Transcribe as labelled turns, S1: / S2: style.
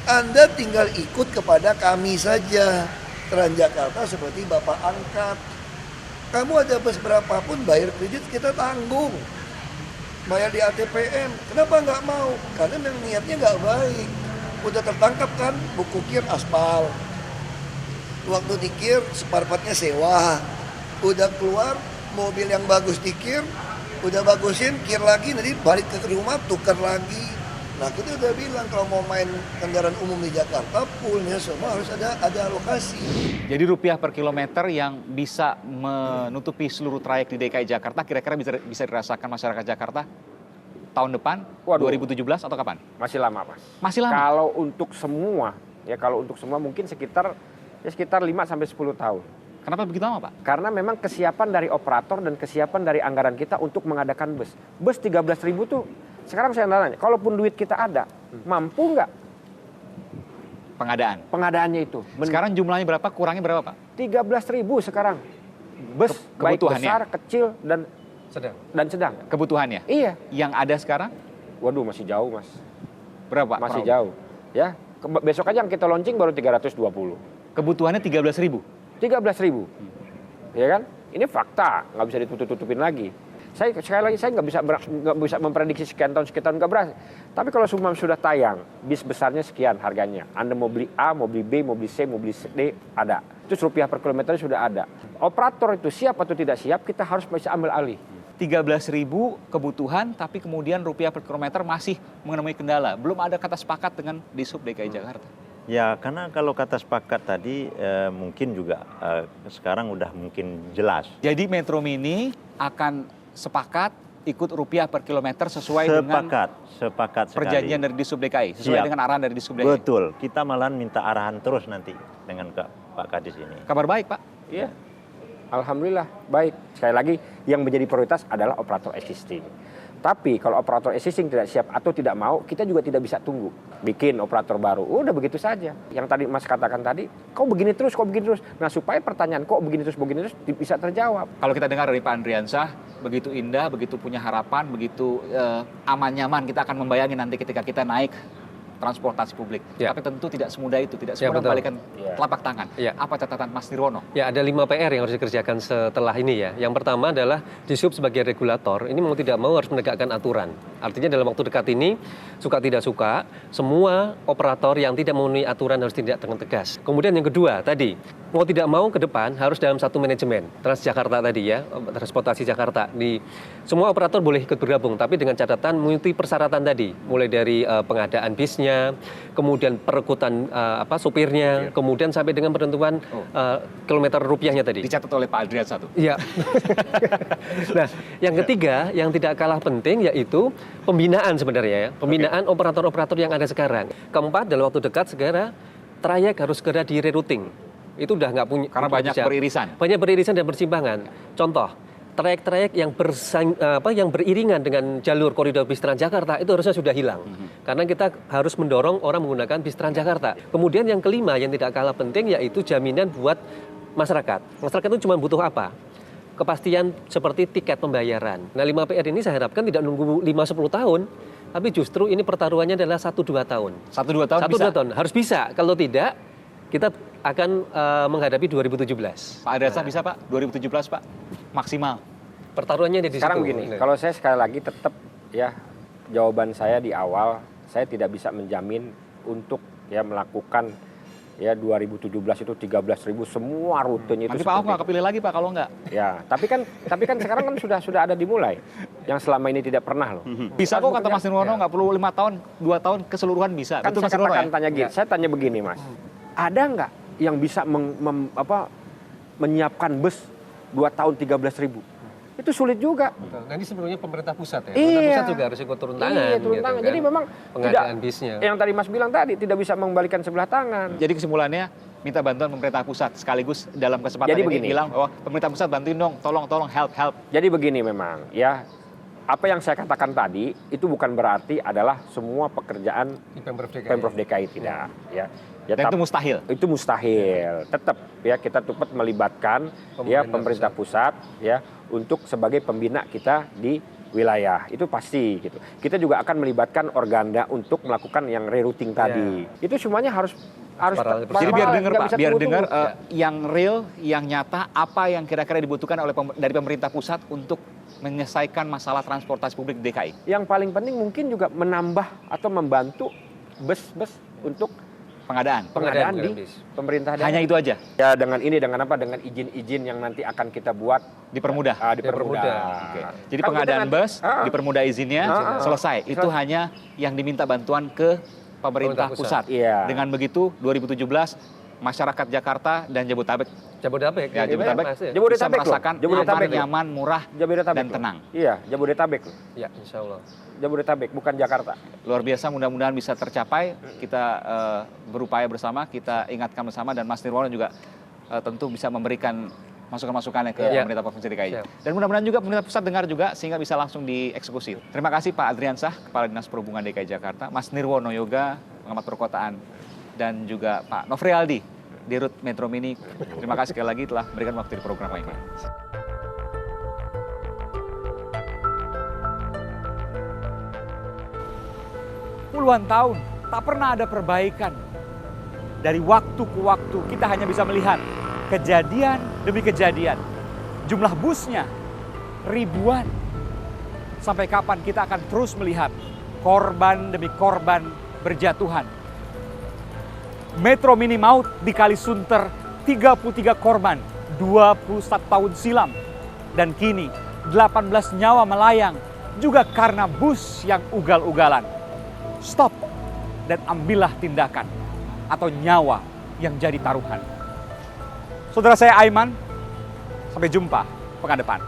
S1: Anda tinggal ikut kepada kami saja. Transjakarta seperti Bapak angkat. Kamu ada bus berapapun bayar kredit kita tanggung. Bayar di ATPN. Kenapa nggak mau? Karena memang niatnya nggak baik. Udah tertangkap kan buku kir aspal. Waktu dikir spare-partnya sewa. Udah keluar mobil yang bagus dikir, udah bagusin kir lagi, nanti balik ke rumah tukar lagi. Nah kita udah bilang kalau mau main kendaraan umum di Jakarta, poolnya semua harus ada alokasi.
S2: Jadi rupiah per kilometer yang bisa menutupi seluruh trayek di DKI Jakarta kira-kira bisa dirasakan masyarakat Jakarta tahun depan, 2017 atau kapan?
S3: Masih lama, Mas.
S2: Masih lama?
S3: Kalau untuk semua mungkin sekitar 5-10 tahun.
S2: Kenapa begitu lama, Pak?
S3: Karena memang kesiapan dari operator dan kesiapan dari anggaran kita untuk mengadakan bus. Bus 13.000 tuh, sekarang saya nanya, kalaupun duit kita ada, mampu nggak pengadaannya itu?
S2: Sekarang jumlahnya berapa? Kurangnya berapa, Pak?
S3: 13.000 sekarang. Bus baik besar, kecil, dan sedang.
S2: Kebutuhannya?
S3: Iya.
S2: Yang ada sekarang?
S3: Waduh, masih jauh, Mas.
S2: Berapa?
S3: Masih jauh. Ya, besok aja yang kita launching baru 320.
S2: Kebutuhannya 13.000?
S3: 13.000. Ya kan? Ini fakta, nggak bisa ditutup-tutupin lagi. Sekali lagi saya nggak bisa memprediksi sekian tahun nggak berhasil. Tapi kalau semua sudah tayang, bis besarnya sekian harganya. Anda mau beli A, mau beli B, mau beli C, mau beli D, ada. Terus rupiah per kilometer sudah ada. Operator itu siap atau tidak siap, kita harus bisa ambil alih.
S2: 13.000 kebutuhan, tapi kemudian rupiah per kilometer masih menemui kendala. Belum ada kata sepakat dengan Dishub DKI Jakarta.
S4: Ya, karena kalau kata sepakat tadi mungkin juga sekarang udah mungkin jelas.
S2: Jadi Metro Mini akan sepakat ikut rupiah per kilometer sesuai dengan
S4: sepakat sekali.
S2: Perjanjian dari Dishub DKI, sesuai dengan arahan dari Dishub DKI.
S4: Betul, kita malahan minta arahan terus nanti dengan Pak Kadis ini.
S2: Kabar baik, Pak?
S3: Iya. Alhamdulillah, baik. Sekali lagi, yang menjadi prioritas adalah operator existing. Tapi kalau operator existing tidak siap atau tidak mau, kita juga tidak bisa tunggu. Bikin operator baru, udah begitu saja. Yang tadi Mas katakan tadi, kok begini terus. Nah supaya pertanyaan kok begini terus bisa terjawab.
S2: Kalau kita dengar dari Pak Andriansah, begitu indah, begitu punya harapan, begitu aman nyaman, kita akan membayangin nanti ketika kita naik transportasi publik. Ya. Tapi tentu tidak semudah itu, tidak semudah membalikan telapak tangan. Ya. Apa catatan Mas Nirwono?
S5: Ya, ada 5 PR yang harus dikerjakan setelah ini ya. Yang pertama adalah Dishub sebagai regulator, ini mau tidak mau harus menegakkan aturan. Artinya dalam waktu dekat ini, suka tidak suka, semua operator yang tidak memenuhi aturan harus tindak dengan tegas. Kemudian yang kedua tadi, mau tidak mau ke depan harus dalam satu manajemen. Transjakarta tadi ya, transportasi Jakarta. Semua operator boleh ikut bergabung, tapi dengan catatan mengikuti persyaratan tadi. Mulai dari pengadaan bisnya, kemudian perekrutan supirnya, kemudian sampai dengan penentuan kilometer rupiahnya tadi.
S2: Dicatat oleh Pak Adrian satu.
S5: Iya. Nah, yang ketiga yang tidak kalah penting yaitu pembinaan sebenarnya ya. Pembinaan operator-operator yang ada sekarang. Keempat, dalam waktu dekat segera trayek harus segera di rerouting. Itu udah nggak punya.
S2: Karena banyak beririsan.
S5: Banyak beririsan dan persimpangan. Contoh, trayek-trayek yang beriringan dengan jalur koridor bis Transjakarta itu harusnya sudah hilang. Karena kita harus mendorong orang menggunakan bis Transjakarta. Kemudian yang kelima yang tidak kalah penting yaitu jaminan buat masyarakat. Masyarakat itu cuma butuh apa? Kepastian seperti tiket pembayaran. Nah 5 PR ini saya harapkan tidak nunggu 5-10 tahun. Tapi justru ini pertaruhannya adalah 1-2 tahun.
S2: 1-2 tahun
S5: 1-2 tahun. Harus bisa. Kalau tidak, kita akan menghadapi 2017.
S2: Pak Adriansah bisa Pak? 2017 Pak? Maksimal.
S5: Pertaruhannya di
S3: sekarang
S5: situ.
S3: Begini, kalau saya sekali lagi tetap ya jawaban saya di awal, saya tidak bisa menjamin untuk ya melakukan ya 2017 itu 13.000 semua rutenya itu.
S2: Nanti Pak Ahok nggak kepilih lagi Pak kalau nggak.
S3: Ya, tapi kan sekarang kan sudah ada dimulai. Yang selama ini tidak pernah loh.
S2: Bisa kok kata Mas Nirwono, nggak perlu 5 tahun, 2 tahun keseluruhan bisa.
S3: Kan
S2: betul
S3: saya
S2: Mas Nirwono ya?
S3: tanya gini, saya tanya begini Mas. Ada nggak yang bisa menyiapkan bus 2 tahun 13.000? Itu sulit juga.
S5: Betul. Nah ini sebenarnya pemerintah pusat ya.
S3: Iya.
S5: Pemerintah pusat juga harus ikut turun tangan.
S3: Iya, turun
S5: gitu,
S3: tangan.
S5: kan?
S3: Jadi memang
S5: pengadaan bisnya.
S3: Yang tadi Mas bilang tadi tidak bisa mengembalikan sebelah tangan.
S2: Jadi kesimpulannya minta bantuan pemerintah pusat sekaligus dalam kesempatan
S3: Jadi
S2: ini
S3: begini,
S2: bilang bahwa pemerintah pusat bantuin dong, tolong help.
S3: Jadi begini memang ya. Apa yang saya katakan tadi itu bukan berarti adalah semua pekerjaan Pemprov DKI tidak ya.
S2: Dan itu mustahil.
S3: Itu mustahil. Tetap ya kita melibatkan ya pemerintah pusat ya untuk sebagai pembina kita di wilayah, itu pasti gitu. Kita juga akan melibatkan Organda untuk melakukan yang rerouting tadi. Itu semuanya harus
S2: Jadi biar dengar Pak, biar dengar
S3: Ya.
S2: yang real, yang nyata, apa yang kira-kira dibutuhkan oleh dari pemerintah pusat untuk menyelesaikan masalah transportasi publik di DKI.
S3: Yang paling penting mungkin juga menambah atau membantu bus-bus untuk pengadaan di
S5: bis.
S3: pemerintah daerah.
S2: Hanya itu aja,
S3: Ya dengan ini, dengan apa? Dengan izin-izin yang nanti akan kita buat
S2: dipermudah.
S3: dipermudah.
S2: Oke. Jadi
S3: Kan
S2: pengadaan
S3: kita
S2: bus, dipermudah izinnya, selesai. Itu hanya yang diminta bantuan ke pemerintah pusat.
S3: Iya.
S2: Dengan begitu 2017 masyarakat Jakarta dan Jabodetabek
S5: Jabodetabek.
S2: ya, Jabodetabek
S5: Mas, ya.
S3: Jabodetabek
S2: bisa
S3: loh.
S2: merasakan
S3: Jabodetabek
S2: aman,
S3: loh.
S2: nyaman, murah,
S3: Jabodetabek
S2: dan
S3: loh.
S2: tenang.
S3: Iya, Jabodetabek loh.
S5: Ya, insya Allah.
S3: Jabodetabek bukan Jakarta.
S2: Luar biasa, mudah-mudahan bisa tercapai. Kita berupaya bersama, kita ingatkan bersama, dan Mas Nirwono juga tentu bisa memberikan masukan-masukannya ke
S5: Ya.
S2: pemerintah Provinsi DKI.
S5: Siap.
S2: Dan mudah-mudahan juga pemerintah pusat dengar juga sehingga bisa langsung dieksekusi. Terima kasih Pak Adriansah, Kepala Dinas Perhubungan DKI Jakarta, Mas Nirwono Yoga, pengamat perkotaan, dan juga Pak Nofrialdi, Dirut Metro Mini. Terima kasih sekali lagi telah memberikan waktu di program ini. Puluhan tahun tak pernah ada perbaikan. Dari waktu ke waktu kita hanya bisa melihat kejadian demi kejadian. Jumlah busnya ribuan. Sampai kapan kita akan terus melihat korban demi korban berjatuhan. Metro Mini maut di Kalisunter, 33 korban 21 tahun silam. Dan kini 18 nyawa melayang juga karena bus yang ugal-ugalan. Stop dan ambillah tindakan atau nyawa yang jadi taruhan. Saudara saya Aiman, sampai jumpa pekan depan.